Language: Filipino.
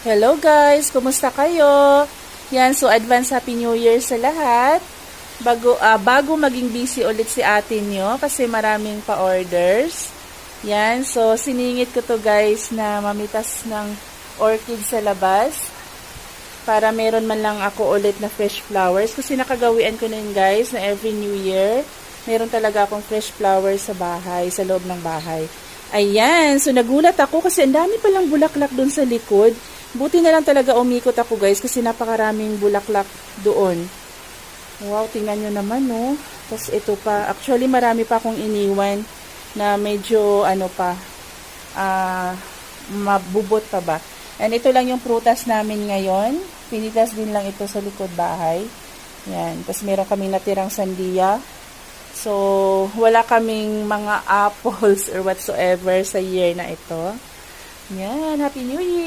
Hello guys, kumusta kayo? Yan, so advance Happy New Year sa lahat. Bago maging busy ulit si ate nyo kasi maraming pa-orders. Yan, so siningit ko to guys na mamitas ng orchid sa labas para meron man lang ako ulit na fresh flowers. Kasi nakagawian ko na yun guys na every New Year meron talaga akong fresh flowers sa bahay, sa loob ng bahay. Ayan, so nagulat ako kasi ang dami palang bulaklak doon sa likod. Buti na lang talaga umikot ako guys kasi napakaraming bulaklak doon. Wow, tingnan nyo naman no. Tapos ito pa, actually marami pa akong iniwan na medyo ano pa, mabubot pa ba. And ito lang yung prutas namin ngayon. Pinitas din lang ito sa likod bahay. Yan, tapos meron kaming natirang sandiya. So, wala kaming mga apples or whatsoever sa year na ito. Yan, Happy New Year!